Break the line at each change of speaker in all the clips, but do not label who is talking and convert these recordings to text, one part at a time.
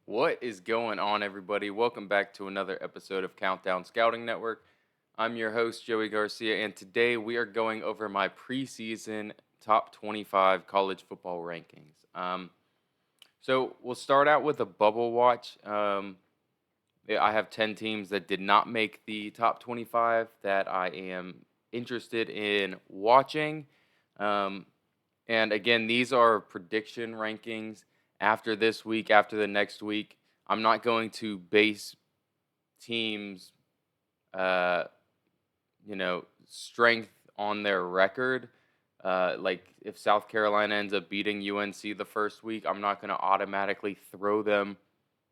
What is going on, everybody? Welcome back to another episode of Countdown Scouting Network. I'm your host, Joey Garcia, and today we are going over my preseason top 25 college football rankings. So we'll start out with a bubble watch. I have 10 teams that did not make the top 25 that I am interested in watching. Um, and again, these are prediction rankings after this week, after the next week. I'm not going to base teams, uh, strength on their record. Like if South Carolina ends up beating UNC the first week, I'm not going to automatically throw them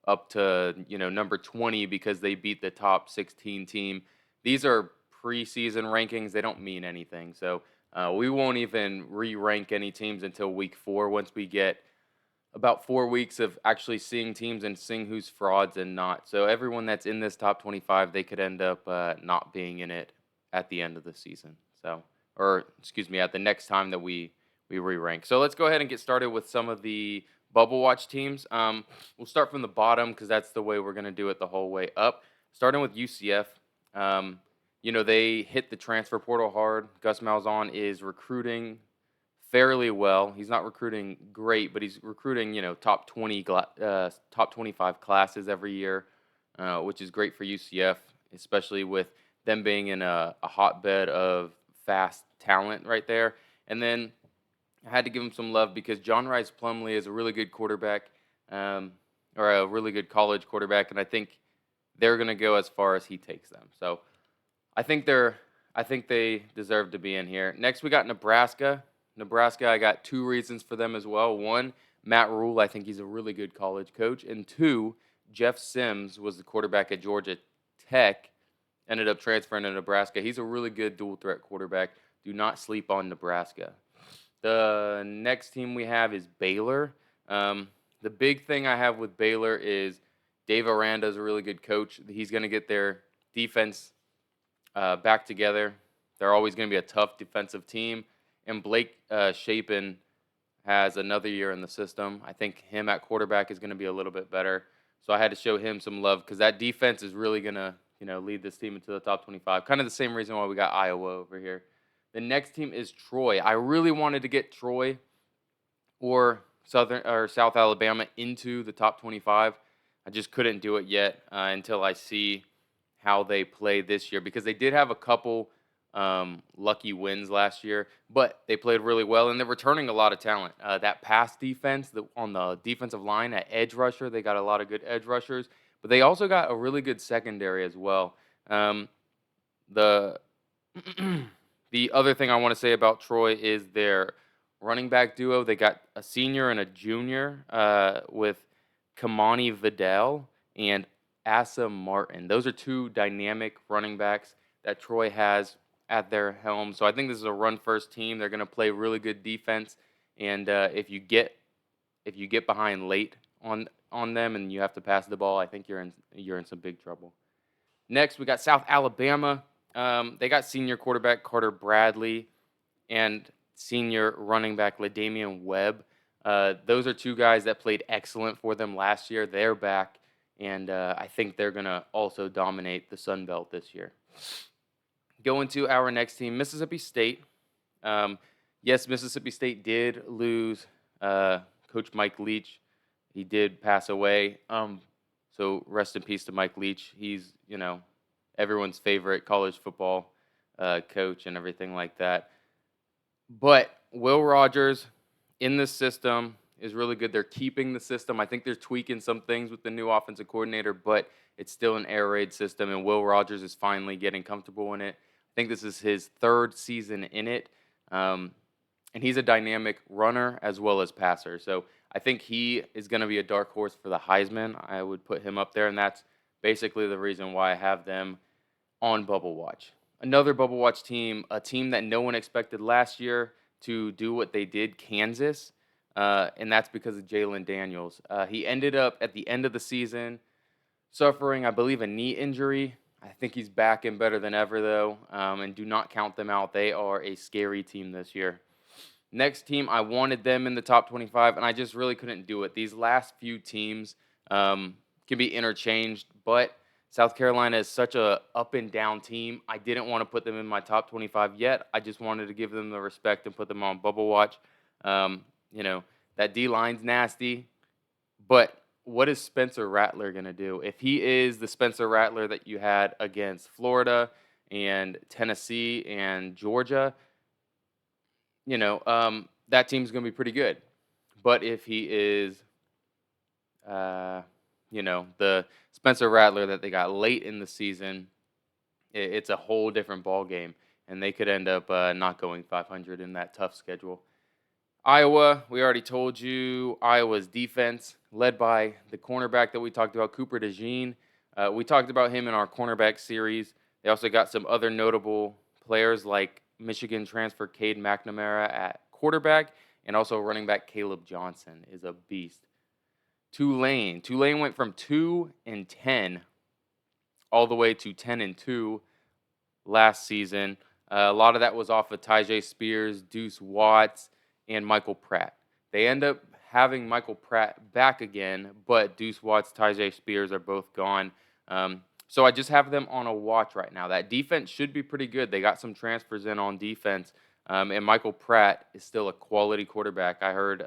up to number 20 because they beat the top 16 team. These are preseason rankings; they don't mean anything. So we won't even re-rank any teams until week 4. Once we get about 4 weeks of actually seeing teams and seeing who's frauds and not. So everyone that's in this top 25, they could end up not being in it at the end of the season. So, or excuse me, at the next time that we re-rank. So let's go ahead and get started with some of the bubble watch teams. We'll start from the bottom because that's the way we're going to do it the whole way up. Starting with UCF. They hit the transfer portal hard. Gus Malzahn is recruiting fairly well. He's not recruiting great, but he's recruiting, top 20, top 25 classes every year, which is great for UCF, especially with them being in a hotbed of fast talent right there. And then I had to give him some love because John Rice Plumlee is a really good quarterback, or a really good college quarterback, and I think they're going to go as far as he takes them. So I think they deserve to be in here. Next, we got Nebraska. Nebraska, I got two reasons for them as well. One, Matt Rule, I think he's a really good college coach. And two, Jeff Sims was the quarterback at Georgia Tech, ended up transferring to Nebraska. He's a really good dual threat quarterback. Do not sleep on Nebraska. The next team we have is Baylor. The big thing I have with Baylor is Dave Aranda is a really good coach. He's going to get their defense back together. They're always going to be a tough defensive team. And Blake Shapen has another year in the system. I think him at quarterback is going to be a little bit better. So I had to show him some love because that defense is really going to, lead this team into the top 25. Kind of the same reason why we got Iowa over here. The next team is Troy. I really wanted to get Troy or South Alabama into the top 25. I just couldn't do it yet until I see how they play this year because they did have a couple lucky wins last year, but they played really well and they're returning a lot of talent. That pass defense on the defensive line at edge rusher, they got a lot of good edge rushers, but they also got a really good secondary as well. The the other thing I want to say about Troy is their running back duo. They got a senior and a junior with Kamani Vidal and Asa Martin. Those are two dynamic running backs that Troy has at their helm. So I think this is a run-first team. They're going to play really good defense, and if you get behind late on them and you have to pass the ball, I think you're in some big trouble. Next, we got South Alabama. They got senior quarterback Carter Bradley and senior running back LaDamian Webb. Those are two guys that played excellent for them last year. They're back, and I think they're going to also dominate the Sun Belt this year. Going to our next team, Mississippi State. Yes, Mississippi State did lose Coach Mike Leach. He did pass away. So rest in peace to Mike Leach. He's, everyone's favorite college football coach and everything like that. But Will Rogers in this system is really good. They're keeping the system. I think they're tweaking some things with the new offensive coordinator, but it's still an air raid system, and Will Rogers is finally getting comfortable in it. I think this is his third season in it, and he's a dynamic runner as well as passer. So I think he is going to be a dark horse for the Heisman. I would put him up there, and that's basically the reason why I have them on Bubble Watch. Another Bubble Watch team, a team that no one expected last year to do what they did, Kansas, and that's because of Jalen Daniels. He ended up at the end of the season suffering, I believe, a knee injury. I think he's back and better than ever, though, and do not count them out. They are a scary team this year. Next team, I wanted them in the top 25, and I just really couldn't do it. These last few teams Can be interchanged, but South Carolina is such a up and down team. I didn't want to put them in my top 25 yet. I just wanted to give them the respect and put them on bubble watch. Um, you know, that D line's nasty, but what is Spencer Rattler going to do? If he is the Spencer Rattler that you had against Florida and Tennessee and Georgia, that team's going to be pretty good. But if he is, uh, the Spencer Rattler that they got late in the season, it's a whole different ball game, and they could end up not going 500 in that tough schedule. Iowa, we already told you, Iowa's defense, led by the cornerback that we talked about, Cooper DeJean. We talked about him in our cornerback series. They also got some other notable players like Michigan transfer Cade McNamara at quarterback, and also running back Caleb Johnson is a beast. Tulane went from 2-10 all the way to 10-2 last season. A lot of that was off of Tyjae Spears, Deuce Watts, and Michael Pratt. They end up having Michael Pratt back again, but Deuce Watts, Tyjae Spears are both gone. So I just have them on a watch right now. That defense should be pretty good. They got some transfers in on defense, and Michael Pratt is still a quality quarterback. I heard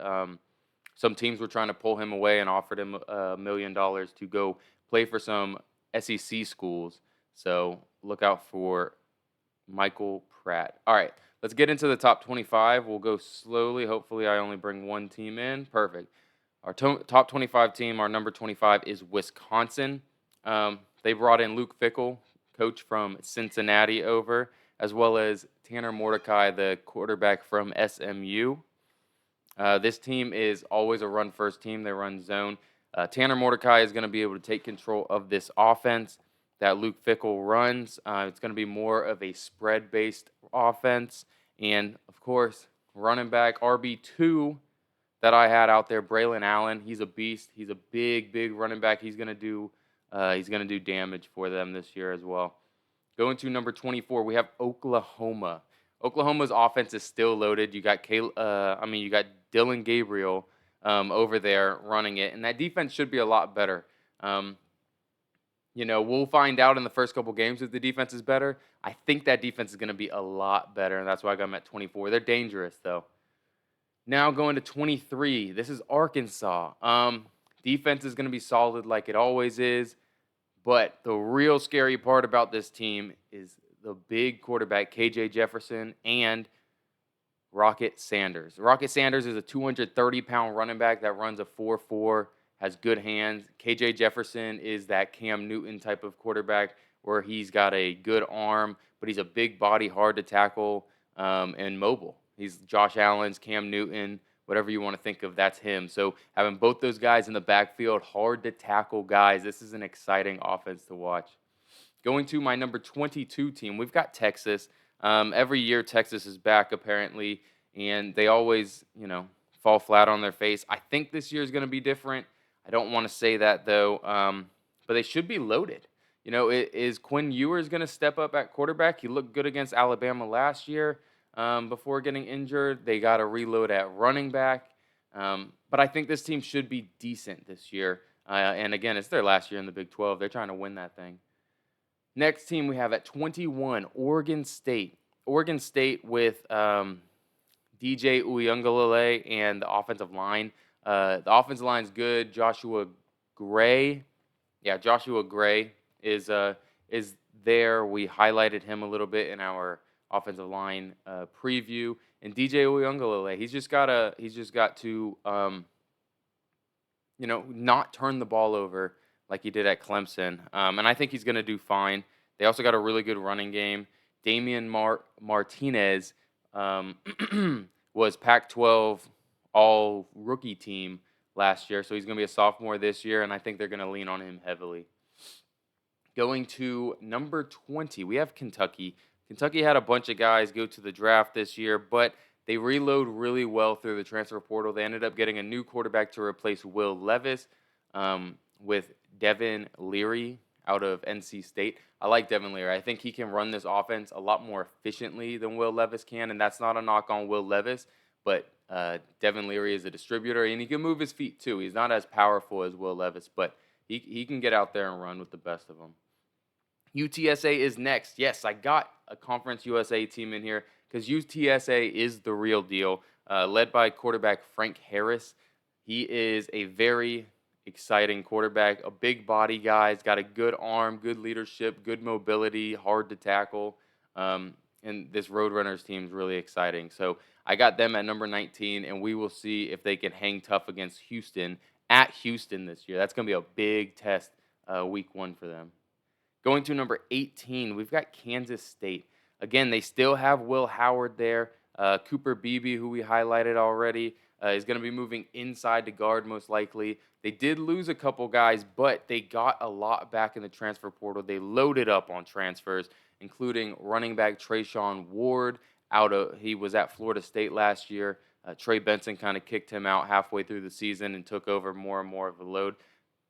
some teams were trying to pull him away and offered him $1 million to go play for some SEC schools. So look out for Michael Pratt. All right, let's get into the top 25. We'll go slowly. Hopefully, I only bring one team in. Perfect. Our top 25 team, our number 25 is Wisconsin. They brought in Luke Fickell, coach from Cincinnati, over, as well as Tanner Mordecai, the quarterback from SMU. This team is always a run-first team. They run zone. Tanner Mordecai is going to be able to take control of this offense that Luke Fickell runs. It's going to be more of a spread-based offense. And, of course, running back RB2 that I had out there, Braylon Allen. He's a beast. He's a big, big running back. He's going to do damage for them this year as well. Going to number 24, we have Oklahoma. Oklahoma's offense is still loaded. You got Dylan Gabriel over there running it, and that defense should be a lot better. We'll find out in the first couple games if the defense is better. I think that defense is going to be a lot better, and that's why I got them at 24. They're dangerous, though. Now going to 23. This is Arkansas. Defense is going to be solid like it always is, but the real scary part about this team is the big quarterback, KJ Jefferson, and Rocket Sanders. Rocket Sanders is a 230-pound running back that runs a 4.4, has good hands. KJ Jefferson is that Cam Newton type of quarterback where he's got a good arm, but he's a big body, hard to tackle, and mobile. He's Josh Allen's, Cam Newton, whatever you want to think of, that's him. So having both those guys in the backfield, hard to tackle guys, this is an exciting offense to watch. Going to my number 22 team, we've got Texas. Every year Texas is back apparently, and they always, fall flat on their face. I think this year is going to be different. I don't want to say that though, but they should be loaded. Is Quinn Ewers going to step up at quarterback? He looked good against Alabama last year before getting injured. They got a reload at running back, but I think this team should be decent this year. And again, it's their last year in the Big 12. They're trying to win that thing. Next team we have at 21, Oregon State. Oregon State with DJ Uiagalelei and the offensive line. The offensive line's good. Joshua Gray is there. We highlighted him a little bit in our offensive line preview. And DJ Uiagalelei, he's just got to not turn the ball over like he did at Clemson. And I think he's going to do fine. They also got a really good running game. Damian Martinez was Pac-12 all-rookie team last year, so he's going to be a sophomore this year, and I think they're going to lean on him heavily. Going to number 20, we have Kentucky. Kentucky had a bunch of guys go to the draft this year, but they reload really well through the transfer portal. They ended up getting a new quarterback to replace Will Levis with Devin Leary out of NC State. I like Devin Leary. I think he can run this offense a lot more efficiently than Will Levis can, and that's not a knock on Will Levis, but Devin Leary is a distributor, and he can move his feet too. He's not as powerful as Will Levis, but he can get out there and run with the best of them. UTSA is next. Yes, I got a Conference USA team in here because UTSA is the real deal, led by quarterback Frank Harris. He is a very exciting quarterback, a big body guy. He's got a good arm, good leadership, good mobility, hard to tackle. And this Roadrunners team is really exciting. So I got them at number 19, and we will see if they can hang tough against Houston at Houston this year. That's going to be a big test week 1 for them. Going to number 18, we've got Kansas State. Again, they still have Will Howard there. Cooper Beebe, who we highlighted already, is going to be moving inside to guard most likely. They did lose a couple guys, but they got a lot back in the transfer portal. They loaded up on transfers, including running back Trayshawn Ward. He was at Florida State last year. Trey Benson kind of kicked him out halfway through the season and took over more and more of the load.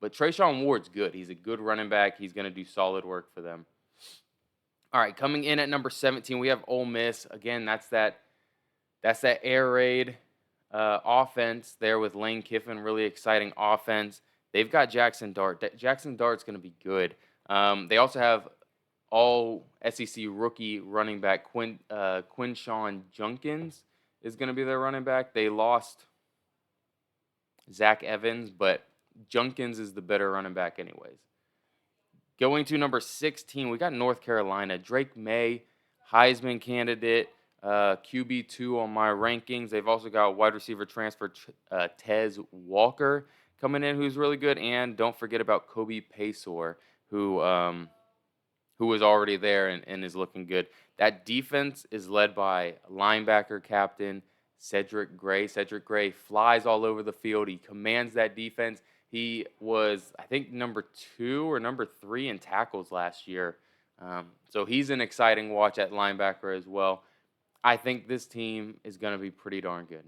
But Trayshawn Ward's good. He's a good running back. He's going to do solid work for them. All right, coming in at number 17, we have Ole Miss. Again, that's that air raid offense there with Lane Kiffin. Really exciting offense. They've got Jackson Dart. Jackson Dart's going to be good. They also have all SEC rookie running back Quinshawn Junkins is going to be their running back. They lost Zach Evans, but Junkins is the better running back anyways. Going to number 16, we got North Carolina. Drake May, Heisman candidate, QB2 on my rankings. They've also got wide receiver transfer Tez Walker coming in, who's really good. And don't forget about Kobe Paysour, who was already there and is looking good. That defense is led by linebacker captain Cedric Gray. Cedric Gray flies all over the field. He commands that defense. He was, I think, number 2 or number 3 in tackles last year. So he's an exciting watch at linebacker as well. I think this team is going to be pretty darn good.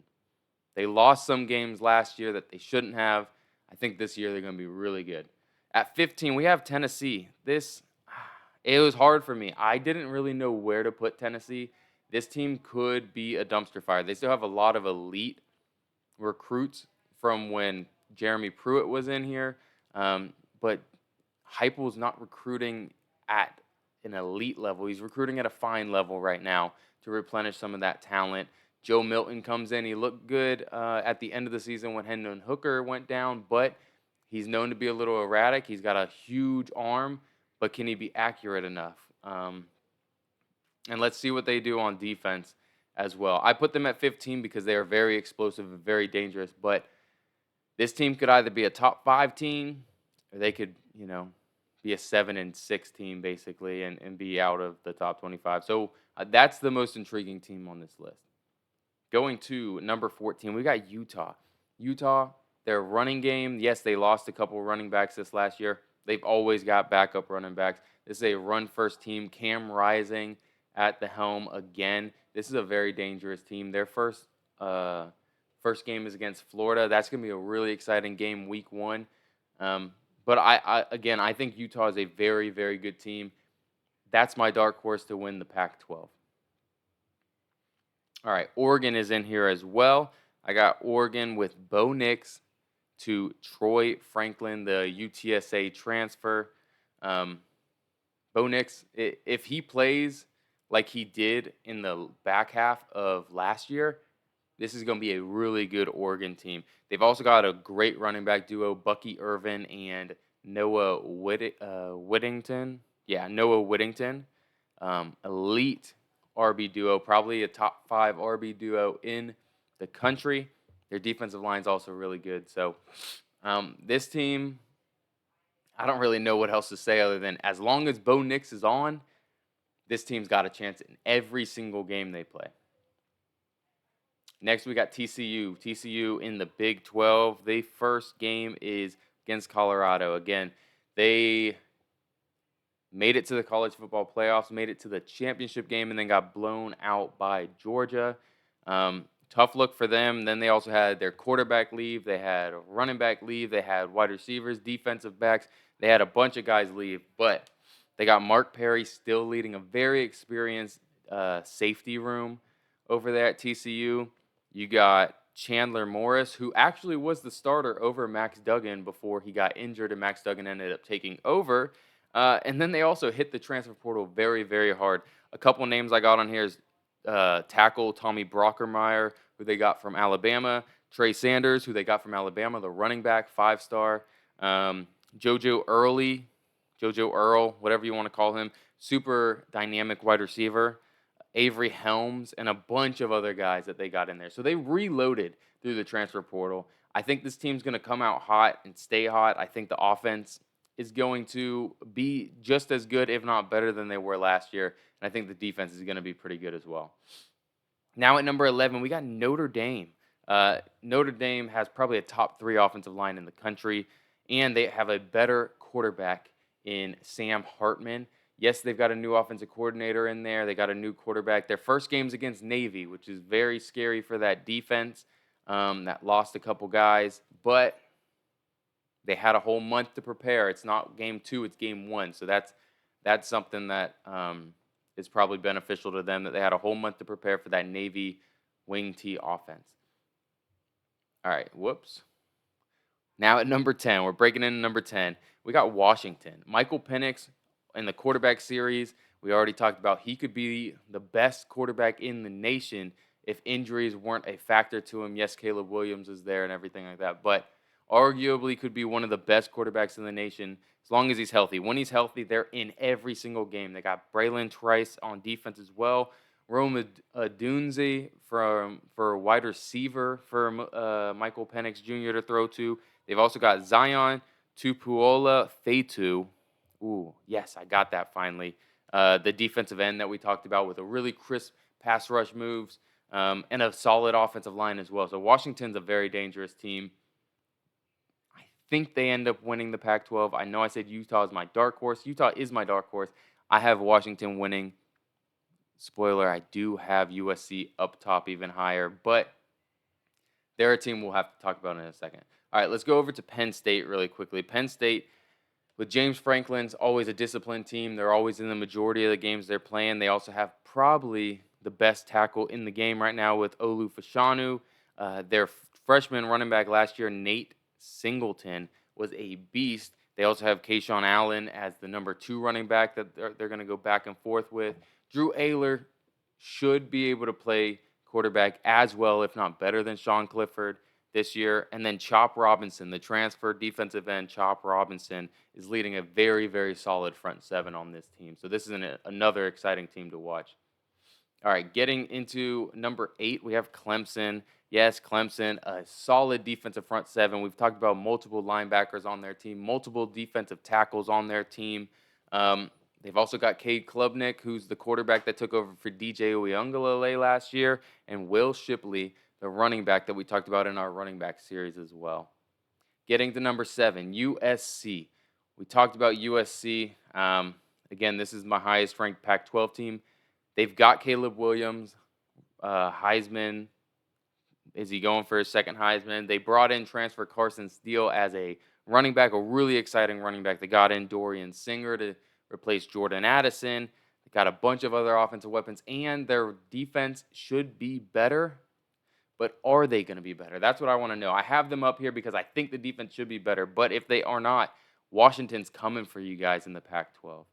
They lost some games last year that they shouldn't have. I think this year they're going to be really good. At 15, we have Tennessee. It was hard for me. I didn't really know where to put Tennessee. This team could be a dumpster fire. They still have a lot of elite recruits from when Jeremy Pruitt was in here, but Heupel's not recruiting at an elite level. He's recruiting at a fine level right now to replenish some of that talent. Joe Milton comes in. He looked good at the end of the season when Hendon Hooker went down, but he's known to be a little erratic. He's got a huge arm, but can he be accurate enough? And let's see what they do on defense as well. I put them at 15 because they are very explosive and very dangerous, but this team could either be a top 5 team or they could, be a 7-6 team basically and be out of the top 25. So that's the most intriguing team on this list. Going to number 14, we got Utah. Utah, their running game, yes, they lost a couple running backs this last year. They've always got backup running backs. This is a run-first team. Cam Rising at the helm again. This is a very dangerous team. Their first game is against Florida. That's going to be a really exciting game week 1. But I think Utah is a very, very good team. That's my dark horse to win the Pac-12. All right, Oregon is in here as well. I got Oregon with Bo Nix to Troy Franklin, the UTSA transfer. Bo Nix, if he plays like he did in the back half of last year, this is going to be a really good Oregon team. They've also got a great running back duo, Bucky Irvin and Noah Whittington. Yeah, Noah Whittington. Elite RB duo, probably a top 5 RB duo in the country. Their defensive line is also really good. So this team, I don't really know what else to say other than as long as Bo Nix is on, this team's got a chance in every single game they play. Next, we got TCU. TCU in the Big 12. The first game is against Colorado. Again, they made it to the college football playoffs, made it to the championship game, and then got blown out by Georgia. Tough look for them. Then they also had their quarterback leave. They had a running back leave. They had wide receivers, defensive backs. They had a bunch of guys leave, but they got Mark Perry still leading a very experienced safety room over there at TCU. You got Chandler Morris, who actually was the starter over Max Duggan before he got injured and Max Duggan ended up taking over. And then they also hit the transfer portal very, very hard. A couple names I got on here is tackle Tommy Brockermeyer, who they got from Alabama, Trey Sanders, who they got from Alabama, the running back, 5-star, JoJo Earl, whatever you want to call him, super dynamic wide receiver, Avery Helms, and a bunch of other guys that they got in there. So they reloaded through the transfer portal. I think this team's going to come out hot and stay hot. I think the offense is going to be just as good, if not better, than they were last year. And I think the defense is going to be pretty good as well. Now at number 11, we got Notre Dame. Notre Dame has probably a top 3 offensive line in the country, and they have a better quarterback in Sam Hartman. Yes, they've got a new offensive coordinator in there. They got a new quarterback. Their first game's against Navy, which is very scary for that defense that lost a couple guys. But they had a whole month to prepare. It's not game 2, it's game 1. So that's something that is probably beneficial to them, that they had a whole month to prepare for that Navy wing T offense. All right, whoops. Now at number 10, we're breaking into number 10. We got Washington. Michael Penix in the quarterback series, we already talked about he could be the best quarterback in the nation if injuries weren't a factor to him. Yes, Caleb Williams is there and everything like that, but arguably could be one of the best quarterbacks in the nation as long as he's healthy. When he's healthy, they're in every single game. They got Braylon Trice on defense as well. Rome Odunze for wide receiver for Michael Penix Jr. to throw to. They've also got Zion Tupuola Fatu. Ooh, yes, I got that finally. The defensive end that we talked about with a really crisp pass rush moves and a solid offensive line as well. So Washington's a very dangerous team. I think they end up winning the Pac-12. I know I said Utah is my dark horse. Utah is my dark horse. I have Washington winning. Spoiler, I do have USC up top even higher, but they're a team we'll have to talk about in a second. All right, let's go over to Penn State really quickly. Penn State, with James Franklin's always a disciplined team. They're always in the majority of the games they're playing. They also have probably the best tackle in the game right now with Olu Fashanu. Their freshman running back last year, Nate Singleton, was a beast. They also have Kayshawn Allen as the number 2 running back that they're going to go back and forth with. Drew Ayler should be able to play quarterback as well, if not better than Sean Clifford this year. And then Chop Robinson, the transfer defensive end, Chop Robinson, is leading a very, very solid front 7 on this team. So this is another exciting team to watch. All right, getting into number 8, we have Clemson. Yes, Clemson, a solid defensive front 7. We've talked about multiple linebackers on their team, multiple defensive tackles on their team. They've also got Cade Klubnik, who's the quarterback that took over for DJ Uiagalelei last year, and Will Shipley, the running back that we talked about in our running back series as well. Getting to number 7, USC. We talked about USC. Again, this is my highest ranked Pac-12 team. They've got Caleb Williams, Heisman. Is he going for his second Heisman? They brought in transfer Carson Steele as a running back, a really exciting running back. They got in Dorian Singer to replace Jordan Addison. They got a bunch of other offensive weapons, and their defense should be better. But are they going to be better? That's what I want to know. I have them up here because I think the defense should be better. But if they are not, Washington's coming for you guys in the Pac-12.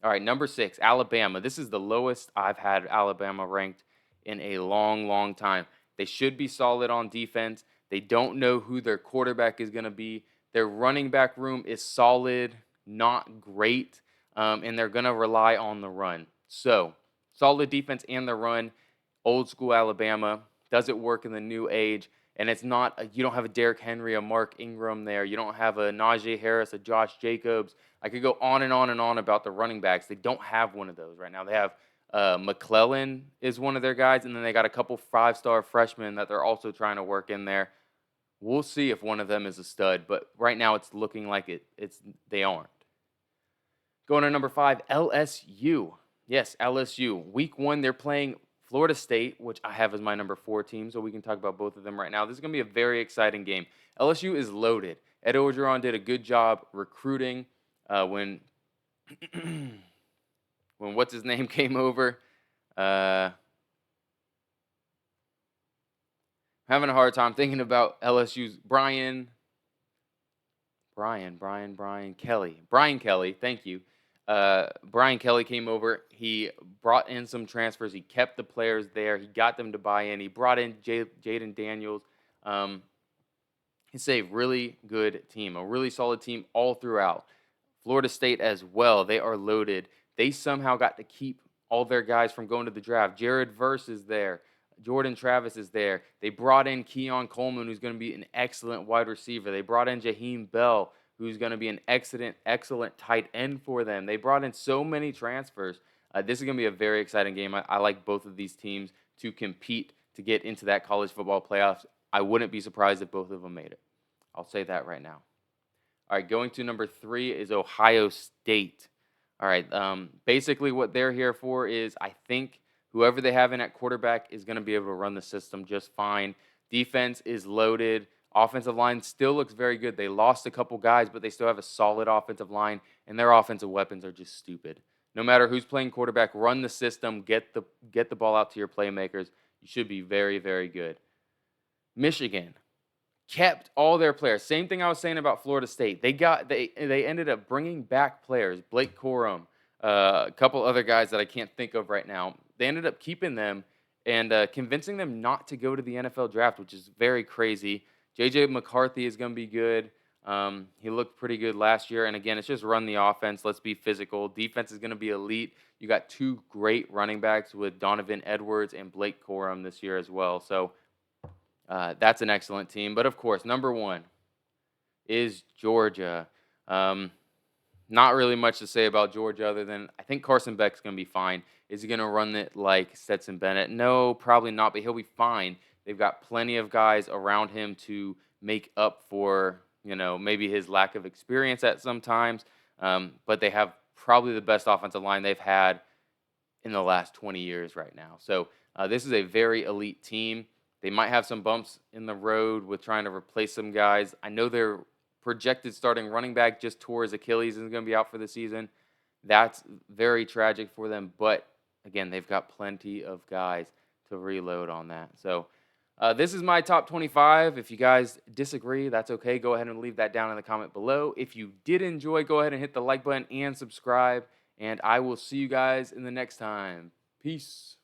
All right, number 6, Alabama. This is the lowest I've had Alabama ranked in a long, long time. They should be solid on defense. They don't know who their quarterback is going to be. Their running back room is solid, not great, and they're going to rely on the run. So, solid defense and the run, old school Alabama. Does it work in the new age? And it's not, you don't have a Derrick Henry, a Mark Ingram there. You don't have a Najee Harris, a Josh Jacobs. I could go on and on and on about the running backs. They don't have one of those right now. They have McClellan is one of their guys, and then they got a couple 5-star freshmen that they're also trying to work in there. We'll see if one of them is a stud, but right now it's looking like they aren't. Going to number 5, LSU. Yes, LSU. Week 1, they're playing Florida State, which I have as my number 4 team, so we can talk about both of them right now. This is going to be a very exciting game. LSU is loaded. Ed Orgeron did a good job recruiting when what's his name came over. having a hard time thinking about LSU's Brian Kelly. Brian Kelly, thank you. Brian Kelly came over. He brought in some transfers. He kept the players there. He got them to buy in. He brought in Jaden Daniels. Um, it's a really good team, a really solid team all throughout. Florida State as well. They are loaded. They somehow got to keep all their guys from going to the draft. Jared Verse is there. Jordan Travis is there. They brought in Keon Coleman, who's going to be an excellent wide receiver. They brought in Jaheim Bell, who's going to be an excellent tight end for them. They brought in so many transfers. This is going to be a very exciting game. I like both of these teams to compete to get into that college football playoffs. I wouldn't be surprised if both of them made it. I'll say that right now. All right, going to number 3 is Ohio State. All right, basically what they're here for is I think whoever they have in at quarterback is going to be able to run the system just fine. Defense is loaded. Offensive line still looks very good. They lost a couple guys, but they still have a solid offensive line, and their offensive weapons are just stupid. No matter who's playing quarterback, run the system, get the ball out to your playmakers. You should be very, very good. Michigan kept all their players. Same thing I was saying about Florida State. They ended up bringing back players. Blake Corum, a couple other guys that I can't think of right now. They ended up keeping them and convincing them not to go to the NFL draft, which is very crazy. J.J. McCarthy is going to be good. He looked pretty good last year. And again, it's just run the offense. Let's be physical. Defense is going to be elite. You got 2 great running backs with Donovan Edwards and Blake Corum this year as well. So that's an excellent team. But, of course, number 1 is Georgia. Not really much to say about Georgia other than I think Carson Beck's going to be fine. Is he going to run it like Stetson Bennett? No, probably not, but he'll be fine. They've got plenty of guys around him to make up for, maybe his lack of experience at some times. But they have probably the best offensive line they've had in the last 20 years right now. So this is a very elite team. They might have some bumps in the road with trying to replace some guys. I know their projected starting running back just tore his Achilles and is going to be out for the season. That's very tragic for them. But, again, they've got plenty of guys to reload on that. So this is my top 25. If you guys disagree, that's okay. Go ahead and leave that down in the comment below. If you did enjoy, go ahead and hit the like button and subscribe. And I will see you guys in the next time. Peace.